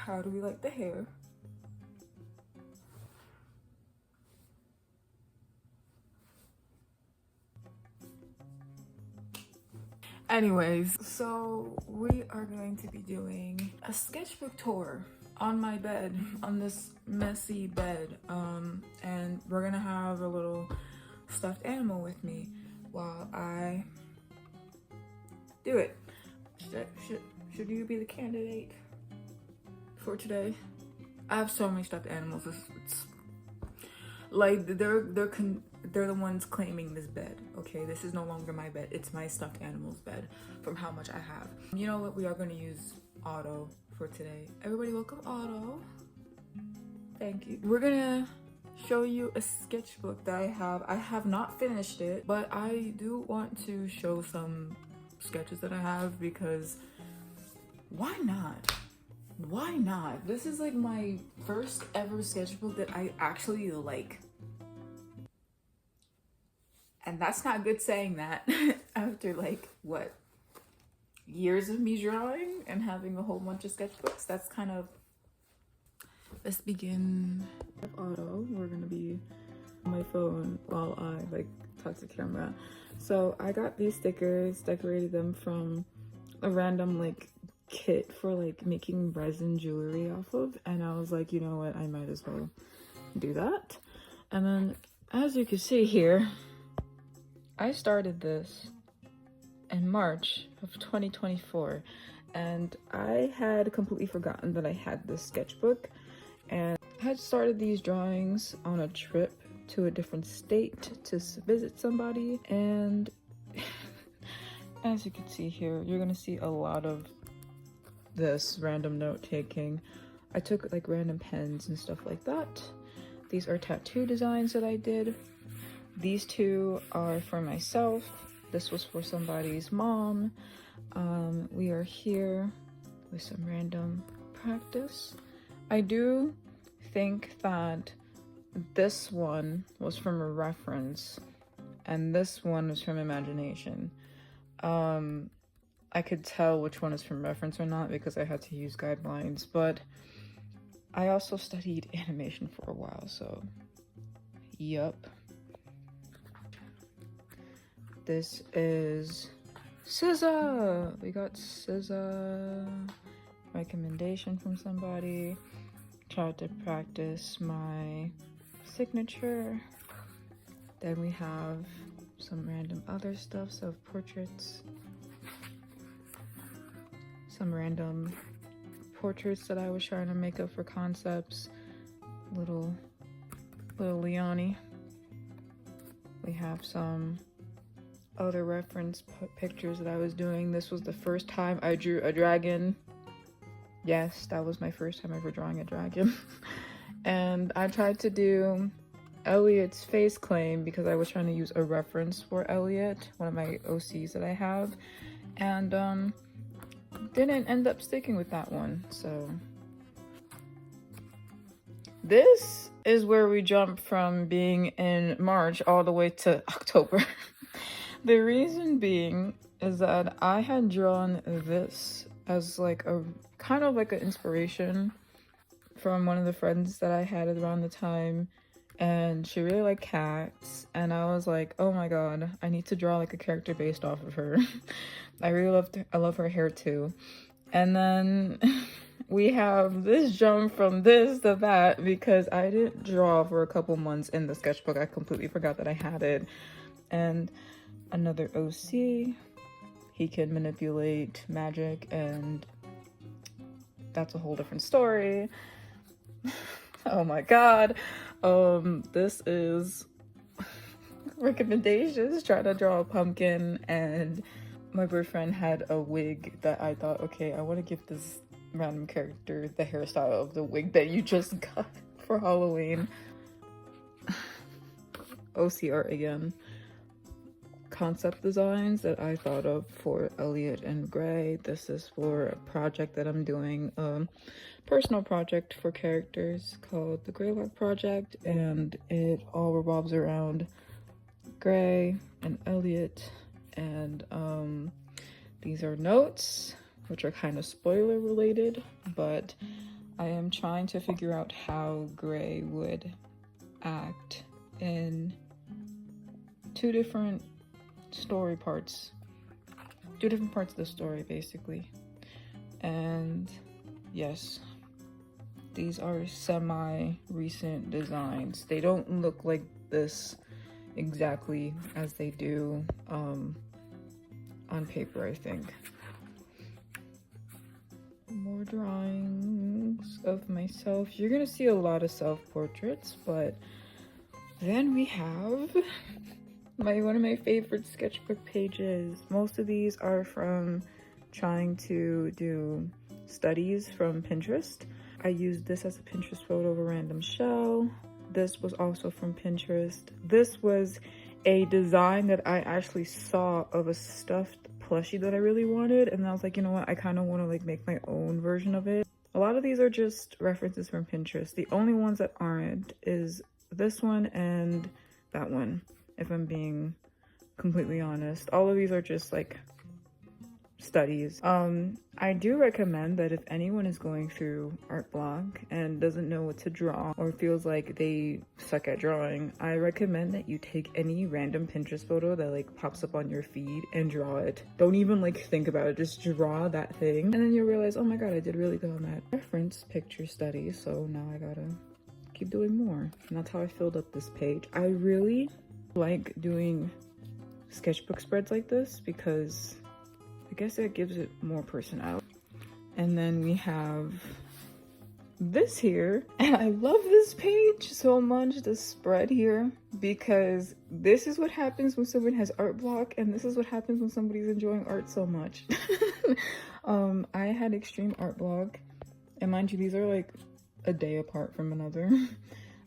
how do we like the hair? Anyways, so we are going to be doing a sketchbook tour on my bed, on this messy bed, and we're gonna have a little stuffed animal with me while I do it. Should you be the candidate for today? I have so many stuffed animals. It's like they're the ones claiming this bed. Okay, this is no longer my bed. It's my stuffed animal's bed from how much I have. You know what? We are going to use Otto for today. Everybody welcome Otto. Thank you. We're gonna show you a sketchbook that I have. I have not finished it, but I do want to show some sketches that I have because why not? Why not? This is like my first ever sketchbook that I actually like. And that's not good saying that after like, what, years of me drawing and having a whole bunch of sketchbooks. That's kind of, let's begin. Auto, we're gonna be on my phone while I like talk to camera. So I got these stickers, decorated them from a random like kit for like making resin jewelry off of, and I was like, you know what, I might as well do that. And then as you can see here, I started this in March of 2024, and I had completely forgotten that I had this sketchbook, and I had started these drawings on a trip to a different state to visit somebody. And as you can see here, you're gonna see a lot of this random note taking. I took like random pens and stuff like that. These are tattoo designs that I did. These two are for myself. This was for somebody's mom. We are here with some random practice. I do think that this one was from a reference and this one was from imagination. I could tell which one is from reference or not because I had to use guidelines, but I also studied animation for a while, so yup. This is SZA. We got SZA recommendation from somebody. Tried to practice my signature. Then we have some random other stuff, so portraits. Some random portraits that I was trying to make up for concepts. Little Leonie. We have some other reference pictures that I was doing. This was the first time I drew a dragon. Yes, that was my first time ever drawing a dragon. And I tried to do Elliot's face claim because I was trying to use a reference for Elliot, one of my OCs that I have, and didn't end up sticking with that one. So this is where we jump from being in March all the way to October. The reason being is that I had drawn this as like a kind of like an inspiration from one of the friends that I had around the time, and she really liked cats, and I was like, oh my god, I need to draw like a character based off of her. I love her hair too. And then we have this jump from this to that because I didn't draw for a couple months in the sketchbook. I completely forgot that I had it. And another OC, he can manipulate magic, and that's a whole different story. Oh my god. This is recommendations, trying to draw a pumpkin, and my boyfriend had a wig that I thought, okay, I want to give this random character the hairstyle of the wig that you just got for Halloween. OC art again. Concept designs that I thought of for Elliot and Gray. This is for a project that I'm doing, personal project for characters called the Greylock Project, and it all revolves around Gray and Elliot. And these are notes which are kind of spoiler related, but I am trying to figure out how gray would act in two different parts of the story, basically. And yes, these are semi-recent designs. They don't look like this exactly as they do on paper, I think. More drawings of myself. You're gonna see a lot of self-portraits, but then we have one of my favorite sketchbook pages. Most of these are from trying to do studies from Pinterest. I used this as a Pinterest photo of a random shell. This was also from Pinterest. This was a design that I actually saw of a stuffed plushie that I really wanted, and I was like, you know what, I kind of want to like make my own version of it. A lot of these are just references from Pinterest. The only ones that aren't is this one and that one, if I'm being completely honest. All of these are just like studies. I do recommend that if anyone is going through art block and doesn't know what to draw or feels like they suck at drawing, I recommend that you take any random Pinterest photo that like pops up on your feed and draw it. Don't even like think about it, just draw that thing, and then you'll realize, oh my god, I did really good on that. Reference picture study, so now I gotta keep doing more. And that's how I filled up this page. I really like doing sketchbook spreads like this because I guess it gives it more personality. And then we have this here, and I love this page so much, this spread here, because this is what happens when someone has art block, and this is what happens when somebody's enjoying art so much. I had extreme art block, and mind you, these are like a day apart from another.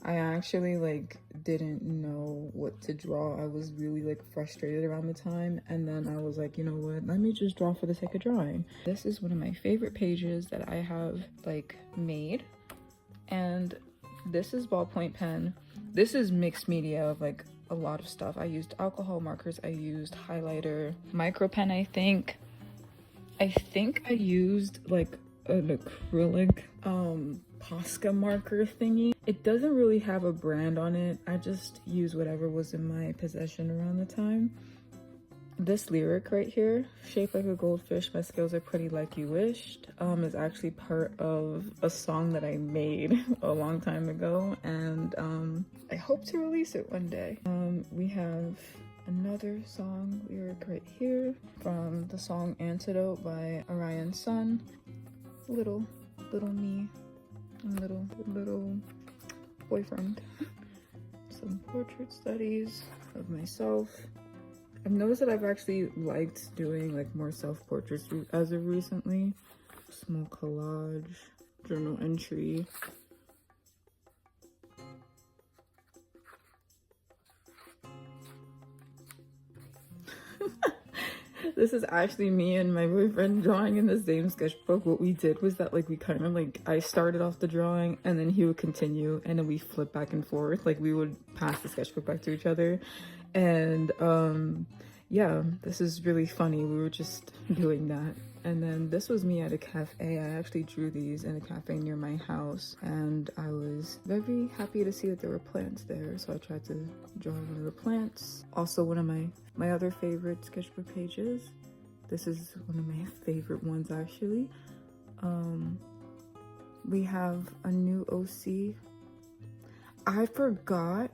I actually like didn't know what to draw. I was really like frustrated around the time, and then I was like, you know what, let me just draw for the sake of drawing. This is one of my favorite pages that I have like made, and this is ballpoint pen. This is mixed media of like a lot of stuff. I used alcohol markers, I used highlighter, micro pen. I think I used like an acrylic Posca marker thingy. It doesn't really have a brand on it. I just use whatever was in my possession around the time. This lyric right here, shaped like a goldfish, my skills are pretty like you wished, is actually part of a song that I made a long time ago, and I hope to release it one day. We have another song lyric right here from the song Antidote by Orion Sun. Little me and little boyfriend. Some portrait studies of myself. I've noticed that I've actually liked doing like more self-portraits as of recently. Small collage, journal entry. This is actually me and my boyfriend drawing in the same sketchbook. What we did was that like we kind of like, I started off the drawing and then he would continue, and then we flip back and forth. Like we would pass the sketchbook back to each other. And yeah, this is really funny. We were just doing that. And then this was me at a cafe. I actually drew these in a cafe near my house, and I was very happy to see that there were plants there, so I tried to draw one of the plants. Also, one of my other favorite sketchbook pages. This is one of my favorite ones actually. We have a new OC. I forgot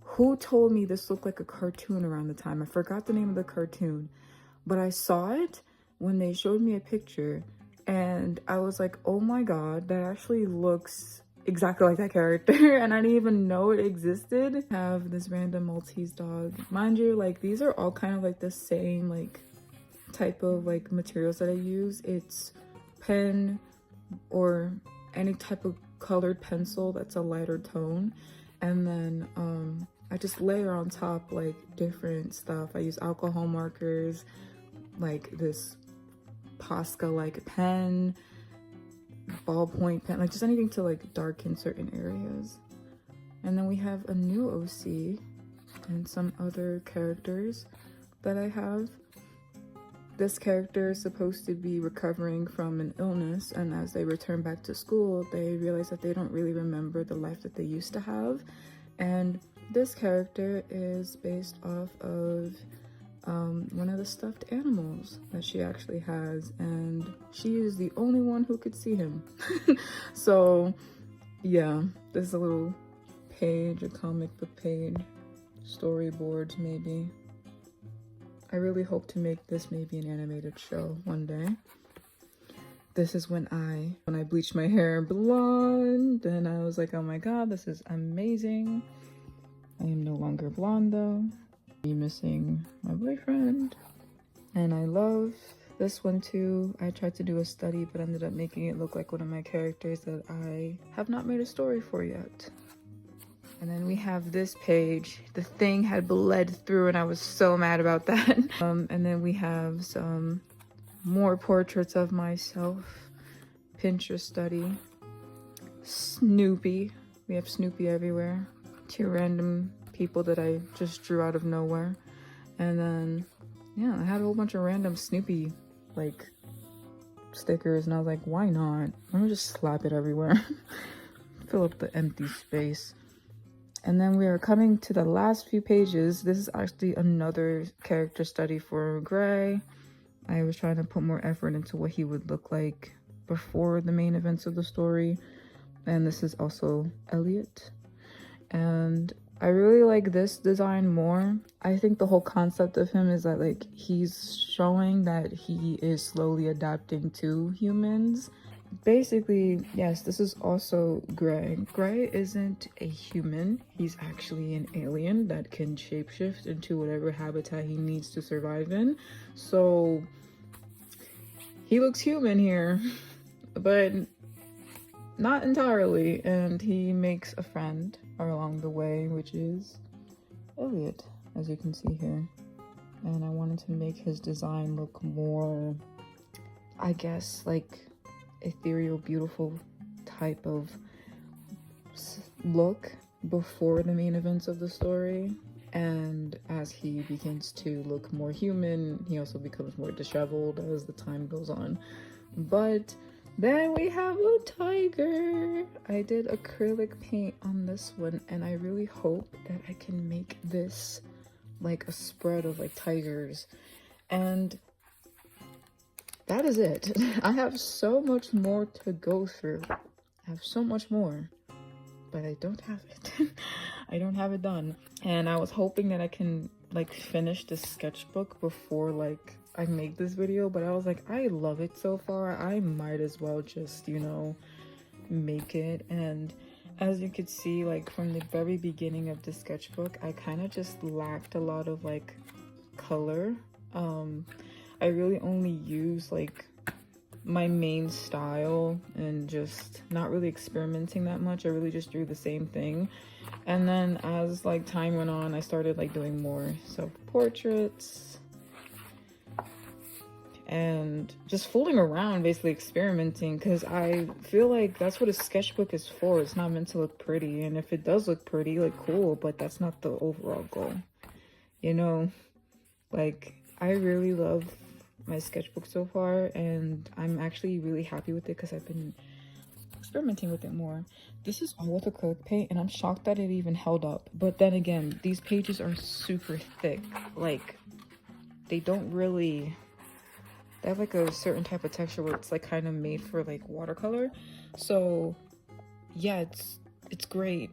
who told me this looked like a cartoon around the time. I forgot the name of the cartoon, but I saw it when they showed me a picture, and I was like, oh my god, that actually looks exactly like that character. And I didn't even know it existed. I have this random Maltese dog. Mind you, like these are all kind of like the same like type of like materials that I use. It's pen or any type of colored pencil that's a lighter tone, and then I just layer on top like different stuff. I use alcohol markers, like this Posca like pen, ballpoint pen, like just anything to like darken certain areas. And then we have a new OC and some other characters that I have. this character is supposed to be recovering from an illness, and as they return back to school, they realize that they don't really remember the life that they used to have. And this character is based off of one of the stuffed animals that she actually has, and she is the only one who could see him. So yeah, this is a little page, a comic book page, storyboards maybe. I really hope to make this maybe an animated show one day. This is when I bleached my hair blonde, and I was like, oh my god, this is amazing. I am no longer blonde though. I'm missing my boyfriend. And I love this one too. I tried to do a study, but ended up making it look like one of my characters that I have not made a story for yet. And then we have this page. The thing had bled through and I was so mad about that. And then we have some more portraits of myself. Pinterest study. Snoopy. We have Snoopy everywhere. 2 random people that I just drew out of nowhere. And then, yeah, I had a whole bunch of random Snoopy, like, stickers. And I was like, why not? Let me just slap it everywhere. Fill up the empty space. And then we are coming to the last few pages. This is actually another character study for Gray. I was trying to put more effort into what he would look like before the main events of the story. And this is also Elliot. And I really like this design more. I think the whole concept of him is that, like, he's showing that he is slowly adapting to humans. Basically, yes, this is also Gray. Gray isn't a human. He's actually an alien that can shapeshift into whatever habitat he needs to survive in. So he looks human here, but not entirely. And he makes a friend along the way, which is Elliot, as you can see here. And I wanted to make his design look more, I guess, like ethereal, beautiful type of look before the main events of the story. And as he begins to look more human, he also becomes more disheveled as the time goes on. But then we have a tiger. I did acrylic paint on this one, and I really hope that I can make this like a spread of like tigers. And that is it. I have so much more to go through. I have so much more, but I don't have it. I don't have it done. And I was hoping that I can like finish this sketchbook before like I make this video, but I was like, I love it so far. I might as well just, you know, make it. And as you could see, like from the very beginning of the sketchbook, I kind of just lacked a lot of like color. I really only use like my main style and just not really experimenting that much. I really just drew the same thing. And then as like time went on, I started like doing more self-portraits and just fooling around, basically experimenting, because I feel like that's what a sketchbook is for. It's not meant to look pretty, and if it does look pretty, like cool, but that's not the overall goal, you know? Like, I really love my sketchbook so far, and I'm actually really happy with it because I've been experimenting with it more. This is all with acrylic paint, and I'm shocked that it even held up. But then again, these pages are super thick. Like, they don't really, they have like a certain type of texture where it's like kind of made for like watercolor. So yeah, it's great.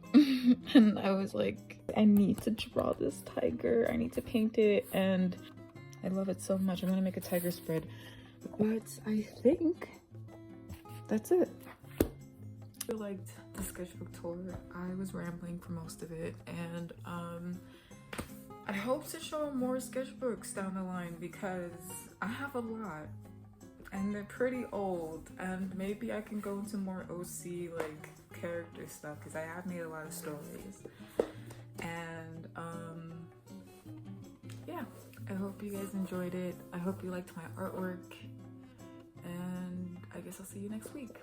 And I was like, I need to draw this tiger. I need to paint it, and I love it so much. I'm gonna make a tiger spread, but I think that's it. I liked the sketchbook tour. I was rambling for most of it, and I hope to show more sketchbooks down the line because I have a lot and they're pretty old, and maybe I can go into more OC like character stuff because I have made a lot of stories. And yeah, I hope you guys enjoyed it. I hope you liked my artwork, and I guess I'll see you next week.